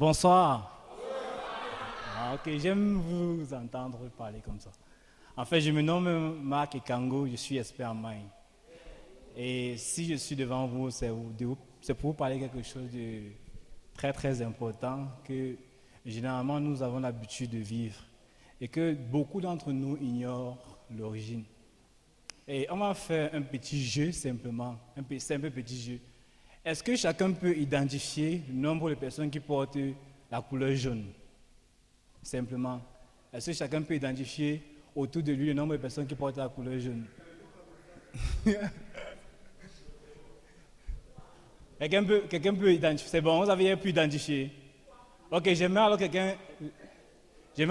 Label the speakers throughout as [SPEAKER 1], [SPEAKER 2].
[SPEAKER 1] Bonsoir. Ah, ok, j'aime vous entendre parler comme ça. En fait, je me nomme Marc Ekango, je suis expert en Mind. Et si je suis devant vous, c'est pour vous parler quelque chose de très très important que généralement nous avons l'habitude de vivre et que beaucoup d'entre nous ignorent l'origine. Et on va faire un petit jeu simplement, c'est un peu petit jeu. Est-ce que chacun peut identifier le nombre de personnes qui portent la couleur jaune? Simplement. Est-ce que chacun peut identifier autour de lui le nombre de personnes qui portent la couleur jaune? Quelqu'un peut identifier. C'est bon, vous avez pu identifier. Ok, j'aimerais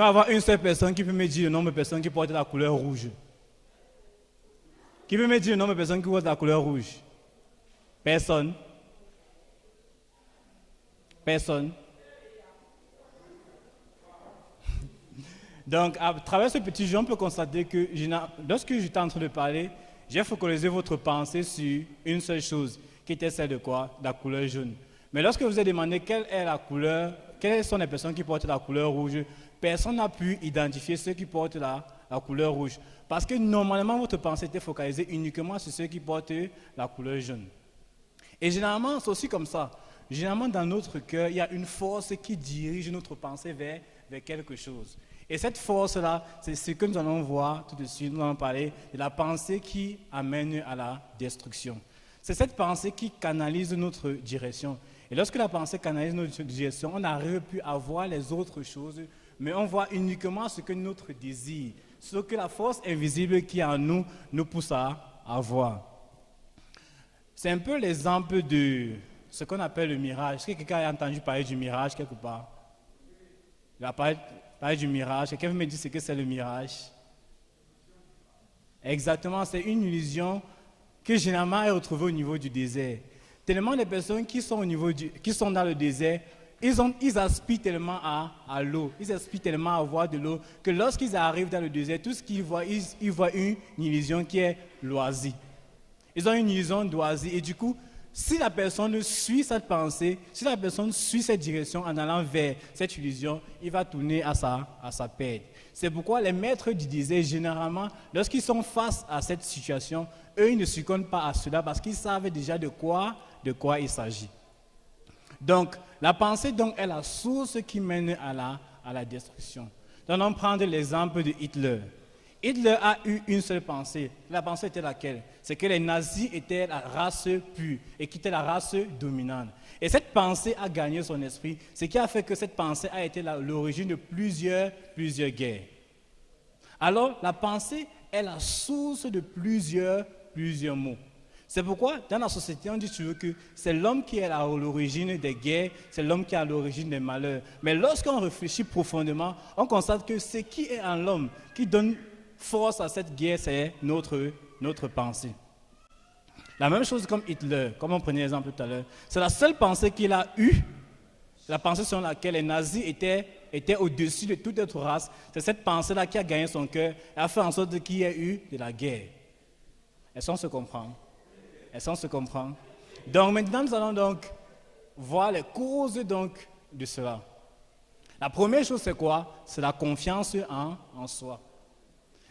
[SPEAKER 1] avoir une seule personne qui peut me dire le nombre de personnes qui portent la couleur rouge. Qui peut me dire le nombre de personnes qui portent la couleur rouge? Personne. Personne. Donc, à travers ce petit jeu, on peut constater que lorsque j'étais en train de parler, j'ai focalisé votre pensée sur une seule chose, qui était celle de quoi? La couleur jaune. Mais lorsque vous avez demandé quelle est la couleur, quelles sont les personnes qui portent la couleur rouge, personne n'a pu identifier ceux qui portent la couleur rouge. Parce que normalement, votre pensée était focalisée uniquement sur ceux qui portent la couleur jaune. Et généralement, c'est aussi comme ça. Généralement, dans notre cœur, il y a une force qui dirige notre pensée vers quelque chose. Et cette force-là, c'est ce que nous allons voir tout de suite. Nous allons parler de la pensée qui amène à la destruction. C'est cette pensée qui canalise notre direction. Et lorsque la pensée canalise notre direction, on n'arrive plus à voir les autres choses, mais on voit uniquement ce que notre désir, ce que la force invisible qui est en nous pousse à voir. C'est un peu l'exemple de ce qu'on appelle le mirage. Est-ce que quelqu'un a entendu parler du mirage quelque part? Il a parlé du mirage. Quelqu'un me dit ce que c'est le mirage? Exactement, c'est une illusion que généralement est retrouvée au niveau du désert. Tellement de personnes qui sont dans le désert, ils aspirent tellement à l'eau, ils aspirent tellement à avoir de l'eau, que lorsqu'ils arrivent dans le désert, tout ce qu'ils voient, ils voient une illusion qui est l'oasis. Ils ont une illusion d'oasis et du coup, si la personne suit cette pensée, si la personne suit cette direction en allant vers cette illusion, il va tourner à sa perte. C'est pourquoi les maîtres du désert, généralement, lorsqu'ils sont face à cette situation, eux, ils ne succombent pas à cela parce qu'ils savent déjà de quoi il s'agit. Donc, la pensée donc, est la source qui mène à la destruction. Donc, on va prendre l'exemple de Hitler. Hitler a eu une seule pensée. La pensée était laquelle? C'est que les nazis étaient la race pure et qu'ils étaient la race dominante. Et cette pensée a gagné son esprit, ce qui a fait que cette pensée a été l'origine de plusieurs guerres. Alors, la pensée est la source de plusieurs maux. C'est pourquoi, dans la société, on dit toujours que c'est l'homme qui est à l'origine des guerres, c'est l'homme qui est à l'origine des malheurs. Mais lorsqu'on réfléchit profondément, on constate que ce qui est en l'homme, qui donne force à cette guerre, c'est notre pensée. La même chose comme Hitler, comme on prenait l'exemple tout à l'heure. C'est la seule pensée qu'il a eue, la pensée selon laquelle les nazis étaient au-dessus de toute autre race. C'est cette pensée-là qui a gagné son cœur et a fait en sorte qu'il y ait eu de la guerre. Est-ce qu'on se comprend? Est-ce qu'on se comprend? Donc maintenant, nous allons donc voir les causes donc de cela. La première chose, c'est quoi? C'est la confiance en soi.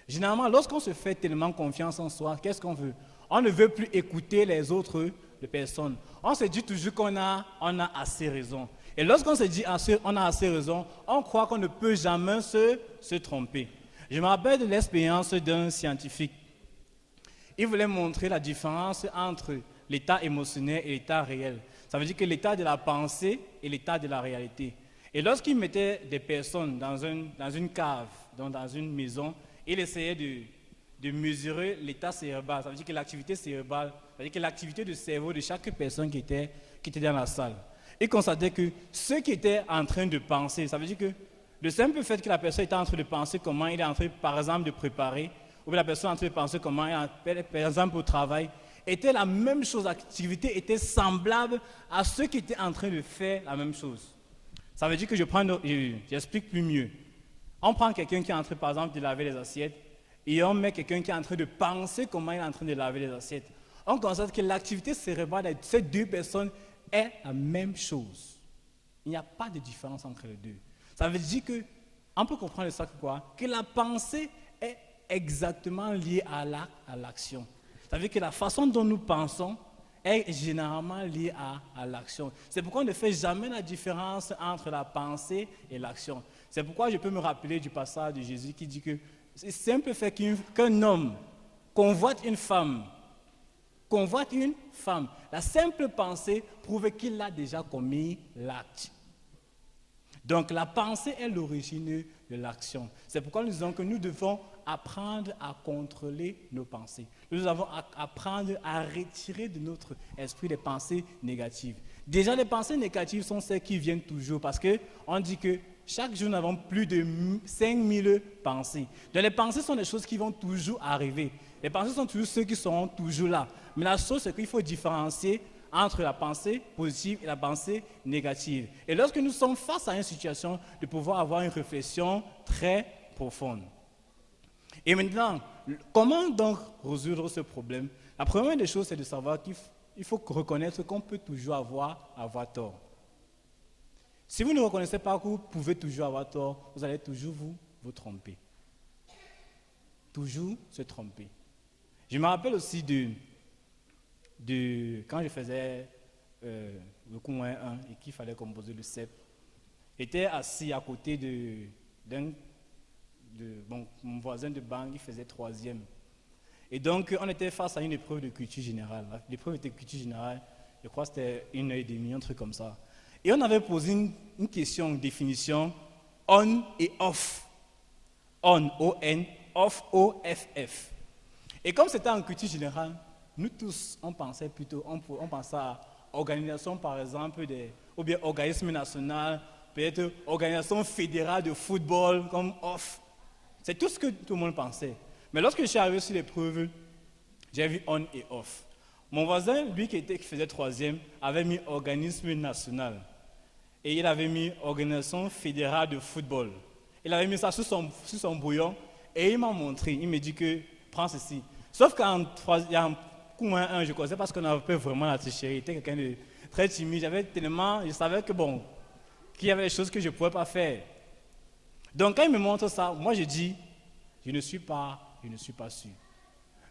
[SPEAKER 1] Généralement, lorsqu'on se fait tellement confiance en soi, qu'est-ce qu'on veut? On ne veut plus écouter les autres personnes. On se dit toujours qu'on a assez raison. Et lorsqu'on se dit on a assez raison, on croit qu'on ne peut jamais se tromper. Je me rappelle de l'expérience d'un scientifique. Il voulait montrer la différence entre l'état émotionnel et l'état réel. Ça veut dire que l'état de la pensée et l'état de la réalité. Et lorsqu'il mettait des personnes dans une cave, donc dans une maison, il essayait de mesurer l'état cérébral. Ça veut dire que l'activité cérébrale, ça veut dire que l'activité du cerveau de chaque personne qui était dans la salle. Il constatait que ceux qui étaient en train de penser, ça veut dire que le simple fait que la personne était en train de penser comment il est en train, par exemple, de préparer, ou bien la personne est en train de penser comment il est, par exemple, au travail, était la même chose. L'activité était semblable à ceux qui étaient en train de faire la même chose. Ça veut dire que j'explique plus mieux. On prend quelqu'un qui est en train, par exemple, de laver les assiettes et on met quelqu'un qui est en train de penser comment il est en train de laver les assiettes. On constate que l'activité cérébrale de ces deux personnes est la même chose. Il n'y a pas de différence entre les deux. Ça veut dire qu'on peut comprendre ça que quoi? Que la pensée est exactement liée à l'action. Ça veut dire que la façon dont nous pensons est généralement liée à l'action. C'est pourquoi on ne fait jamais la différence entre la pensée et l'action. C'est pourquoi je peux me rappeler du passage de Jésus qui dit que c'est simple fait qu'un homme convoite une femme. La simple pensée prouve qu'il a déjà commis l'acte. Donc la pensée est l'origine de l'action. C'est pourquoi nous disons que nous devons apprendre à contrôler nos pensées. Nous devons apprendre à retirer de notre esprit des pensées négatives. Déjà, les pensées négatives sont celles qui viennent toujours parce qu'on dit que chaque jour, nous avons plus de 5000 pensées. Donc les pensées sont des choses qui vont toujours arriver. Les pensées sont toujours ceux qui seront toujours là. Mais la chose, c'est qu'il faut différencier entre la pensée positive et la pensée négative. Et lorsque nous sommes face à une situation, de pouvoir avoir une réflexion très profonde. Et maintenant, comment donc résoudre ce problème? La première des choses, c'est de savoir qu'il faut reconnaître qu'on peut toujours avoir tort. Si vous ne reconnaissez pas que vous pouvez toujours avoir tort, vous allez toujours vous tromper. Toujours se tromper. Je me rappelle aussi quand je faisais le cours 1 et qu'il fallait composer le CEP. J'étais assis à côté mon voisin de banc, il faisait 3e. Et donc, on était face à une épreuve de culture générale. L'épreuve était culture générale, je crois que c'était 1h30, un truc comme ça. Et on avait posé une question, une définition, on et off. On, O-N, off, O-F-F. Et comme c'était en culture générale, nous tous, on pensait à organisation, par exemple, ou bien organisme national, peut-être organisation fédérale de football, comme off. C'est tout ce que tout le monde pensait. Mais lorsque je suis arrivé sur l'épreuve, j'ai vu on et off. Mon voisin, lui qui faisait 3e, avait mis organisme national. Et il avait mis organisation fédérale de football. Il avait mis ça sur son brouillon et il m'a montré. Il me dit que, prends ceci. Sauf qu'en cours 1, je ne connaissais pas ce qu'on appelait vraiment la tricherie. J'étais quelqu'un de très timide. Je savais qu'il y avait des choses que je ne pouvais pas faire. Donc quand il me montre ça, moi je dis, je ne suis pas sûr.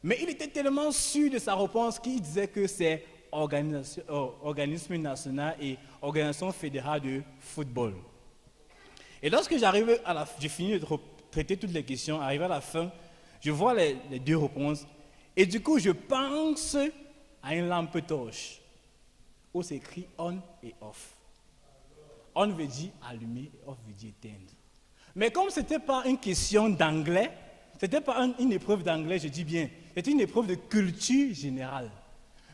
[SPEAKER 1] Mais il était tellement sûr de sa réponse qu'il disait que c'est organisme national et organisation fédérale de football. Et lorsque j'ai fini de traiter toutes les questions, arrivé à la fin, je vois les deux réponses. Et du coup, je pense à une lampe torche où c'est écrit on et off. On veut dire allumer et off veut dire éteindre. Mais comme ce n'était pas une question d'anglais, ce n'était pas une épreuve d'anglais, je dis bien, c'était une épreuve de culture générale.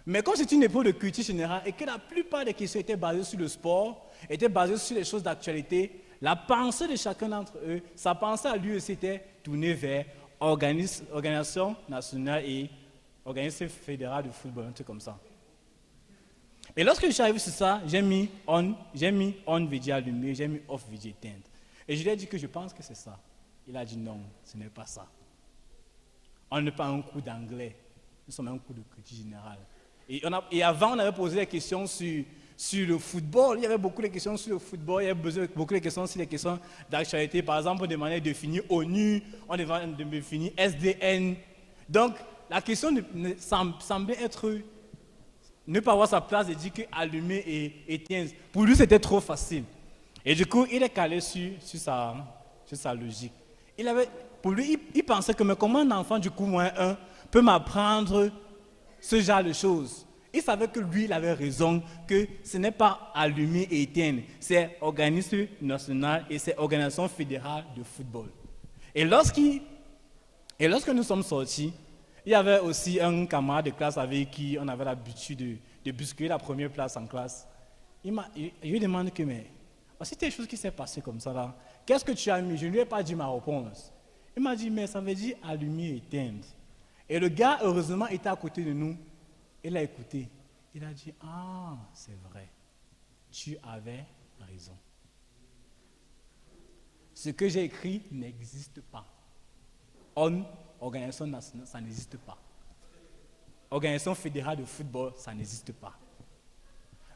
[SPEAKER 1] Mais comme c'est une épreuve de culture générale et que la plupart des questions étaient basées sur le sport, étaient basées sur les choses d'actualité, la pensée de chacun d'entre eux, sa pensée à lui aussi était tournée vers organisation nationale et organisme fédéral de football, un truc comme ça. Et lorsque je suis arrivé sur ça, j'ai mis on veut dire allumer, j'ai mis off veut dire éteindre. Et je lui ai dit que je pense que c'est ça. Il a dit non, ce n'est pas ça. On n'est pas un cours d'anglais, nous sommes un cours de culture générale. Et avant, on avait posé des questions sur le football. Il y avait beaucoup de questions sur le football, il y avait beaucoup de questions sur les questions d'actualité. Par exemple, on demandait de définir ONU, on demandait de définir SDN. Donc, la question semblait être ne pas avoir sa place et dire que allumer et éteindre. Pour lui, c'était trop facile. Et du coup, il est calé sur sa logique. Pour lui, il pensait que mais comment un enfant du coup moins 1 peut m'apprendre ce genre de choses. Il savait que lui, il avait raison, que ce n'est pas allumer et éteindre, c'est organisme national et c'est organisation fédérale de football. Et lorsque nous sommes sortis, il y avait aussi un camarade de classe avec qui on avait l'habitude de bousculer la première place en classe. Je lui demande que, mais si quelque chose qui s'est passé comme ça là, qu'est-ce que tu as mis? Je ne lui ai pas dit ma réponse. Il m'a dit, mais ça veut dire allumer et éteindre. Et le gars, heureusement, était à côté de nous. Il a écouté. Il a dit, ah, c'est vrai. Tu avais raison. Ce que j'ai écrit n'existe pas. Organisation nationale, ça n'existe pas. Organisation fédérale de football, ça n'existe pas.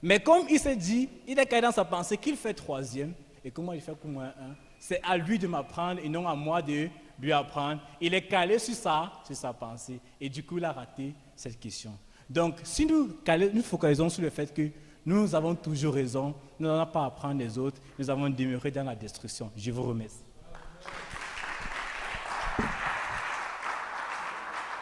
[SPEAKER 1] Mais comme il s'est dit, il est calé dans sa pensée qu'il fait troisième, et comment il fait pour moi un, c'est à lui de m'apprendre et non à moi de lui apprendre. Il est calé sur sa pensée, et du coup il a raté cette question. Donc si nous focalisons sur le fait que nous avons toujours raison, nous n'avons pas à apprendre les autres, nous avons demeuré dans la destruction. Je vous remercie.